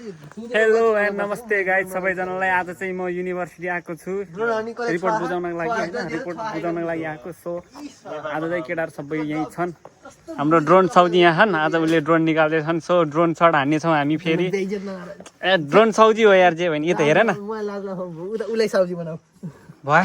Hello and नमस्ते guys सबैजनालाई। आज चाहिँ म युनिभर्सिटी आएको छु रिपोर्ट बुझाउनको लागि होइन, रिपोर्ट बुझाउनको लागि आएको। सो आज चाहिँ केटाहरू सबै यहीँ छन्। हाम्रो ड्रोन साउजी यहाँ छन्, आज उसले ड्रोन निकाल्दैछन्। सो ड्रोन सट हान्नेछौँ हामी फेरि। ए ड्रोन साउजी हो यार, जे भने यो त हेर न भयो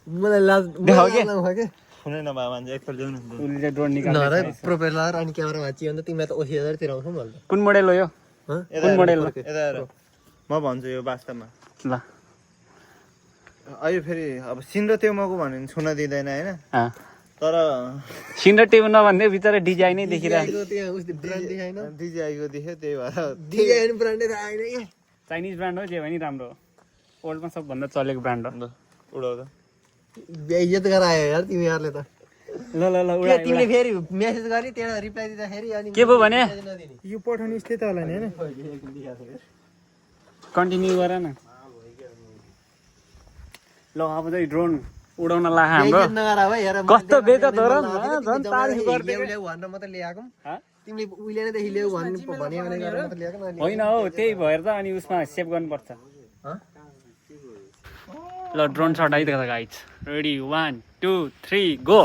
मलाई लाज देखाऊ के कुनै नभए मान्छे एकपल्ट ल्याउनु उसले ड्रोन निकाल्दै प्रोपेलर अनि क्यामेरा भाँची अन्त तिमीलाई त 80,000 तिराउँछौ नि कुन मोडेल हो यो? कुन मोडेल हो? यता हेर म भन्छु यो वास्तवमा ल अहिले फेरि अब सिन र तेउमाको भन्यो भने छुन दिँदैन होइन, तर सिन र टेबल नभन्दै बिचरा डिजाइनै देखिरहेको। त्यहाँ उसले ब्रान्ड देखाएन डिजिआईको देख्यो त्यही भएर डिजाइन ब्रान्डेड आएन के चाइनिज ब्रान्ड हो, जे भने राम्रो वर्ल्डमा सबभन्दा चलेको ब्रान्ड हो। उडाउँदा बेइज्जत गरायो यार तिमीहरूले त। ल ल ल के उडा तिमीले फेरि मेसेज गरी त्यहाँ रिप्लाई दिँदाखेरि अनि के भयो भने यो पठाउने स्थिति होला नि हैन। कन्टिन्यू गर न। ल अब चाहिँ ड्रोन उडाउन लाग्यो हाम्रो। बेइज्जत नगरा भाइ यार। कस्तो बेइज्जत हो र झन् तारिफ गर्दै ल्याउ भनेर मात्र ल्याएको। तिमीले उहिले नै देखि ल्याउ भन्ने भने गरेर मात्र ल्याएको न। होइन हौ, त्यही भएर त अनि उसमा सेभ गर्नुपर्छ। ल ड्रोन सट आइदिएको छ गाइज। Ready 1 2 3 go.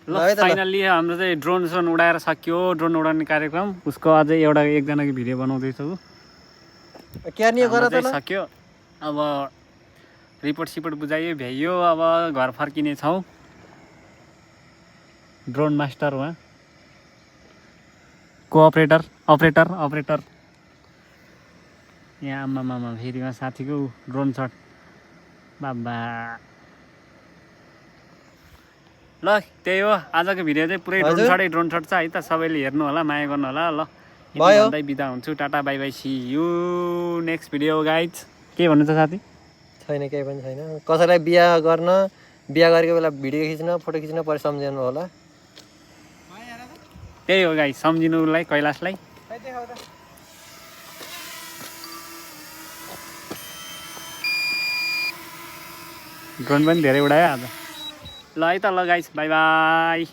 ल फाइनल्ली हाम्रो चाहिँ ड्रोन उडाएर सकियो ड्रोन उडाउने कार्यक्रम उसको अझै एकजनाको भिडियो बनाउँदैछु सक्यो अब रिपोर्ट बुझाइयो भ्याइयो अब घर फर्किने छौँ ड्रोन मास्टर उहाँ अपरेटर यहाँ आमामा फेरि उहाँ साथीको ड्रोन सट बाबा ल त्यही हो आजको भिडियो चाहिँ पुरै ड्रोन सट छ है त सबैले हेर्नु होला माया गर्नु होला ल भन्दै बिदा हुन्छु tata bye bye see you next video guys के भन्नु छ साथी छैन केही पनि छैन कसैलाई बिहा गरेको बेला भिडियो खिच्न फोटो खिच्न परे सम्झिनु होला त्यही हो गाइज सम्झिनुलाई कैलाशलाई ड्रोन पनि धेरै उडायो आज ल है त ल गाइज बाई बाई